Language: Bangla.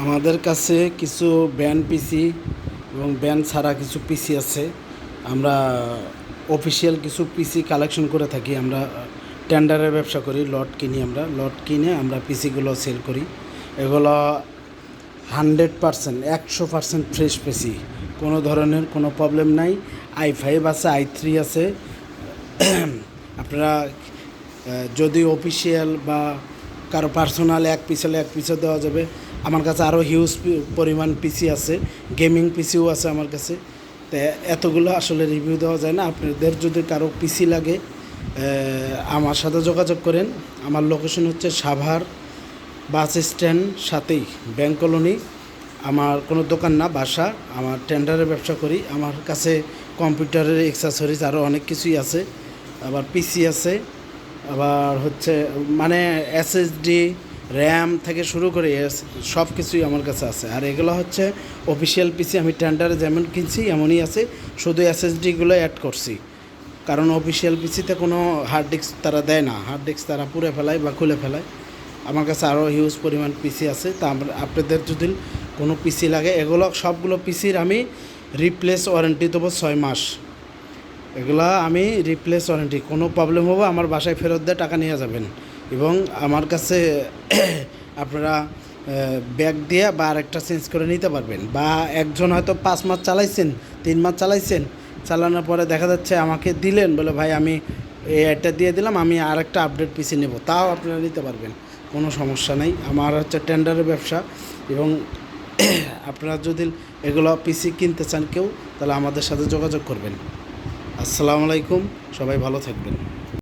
আমাদের কাছে কিছু ব্যান্ড পিসি এবং ব্যান্ড ছাড়া কিছু পিসি আছে। আমরা অফিসিয়াল কিছু পিসি কালেকশন করে থাকি। আমরা টেন্ডারের ব্যবসা করি, লট কিনে আমরা পিসিগুলো সেল করি। এগুলো 100% 100% ফ্রেশ পিসি, কোনো ধরনের কোনো প্রবলেম নাই। i5 আছে, i3 আছে। আপনারা যদি অফিসিয়াল বা কারো পার্সোনাল এক পিসও দেওয়া যাবে। আমার কাছে আরও হিউজ পরিমাণ পিসি আছে, গেমিং পিসিও আছে আমার কাছে। তো এতগুলো আসলে রিভিউ দেওয়া যায় না। আপনাদের যদি কারো পিসি লাগে আমার সাথে যোগাযোগ করেন। আমার লোকেশন হচ্ছে সাভার বাস স্ট্যান্ড সাথেই ব্যাংক কলোনি। আমার কোনো দোকান না, বাসা। আমার টেন্ডারের ব্যবসা করি। আমার কাছে কম্পিউটারের অ্যাক্সেসরিজ আরও অনেক কিছুই আছে। আবার পিসি আছে, আবার হচ্ছে মানে এসএসডি, র্যাম থেকে শুরু করে সব কিছুই আমার কাছে আছে। আর এগুলো হচ্ছে অফিসিয়াল পিসি, আমি টেন্ডারে যেমন কিনছি এমনই আছে, শুধু এসএসডিগুলো অ্যাড করছি। কারণ অফিসিয়াল পিসিতে কোনো হার্ড ডিস্ক তারা দেয় না, হার্ড ডিস্ক তারা পুড়ে ফেলায় বা খুলে ফেলায়। আমার কাছে আরও হিউজ পরিমাণ পিসি আছে। তা আপনাদের যদি কোনো পিসি লাগে, এগুলো সবগুলো পিসির আমি রিপ্লেস ওয়ারেন্টি দেবো 6 মাস। এগুলা আমি রিপ্লেস ওয়ারেন্টি, কোনো প্রবলেম হবে আমার বাসায় ফেরত দিয়ে টাকা নিয়ে যাবেন। এবং আমার কাছে আপনারা ব্যাগ দিয়ে বা আরেকটা চেঞ্জ করে নিতে পারবেন। বা একজন হয়তো 5 মাস চালাইছেন, 3 মাস চালাইছেন, চালানোর পরে দেখা যাচ্ছে আমাকে দিলেন, বলে ভাই আমি এটা দিয়ে দিলাম, আমি আরেকটা আপডেট পিসি নেব, তাও আপনারা নিতে পারবেন, কোনো সমস্যা নেই। আমার হচ্ছে টেন্ডারের ব্যবসা। এবং আপনারা যদি এগুলো পিসি কিনতে চান কেউ, তাহলে আমাদের সাথে যোগাযোগ করবেন। আসসালামু আলাইকুম, সবাই ভালো থাকবেন।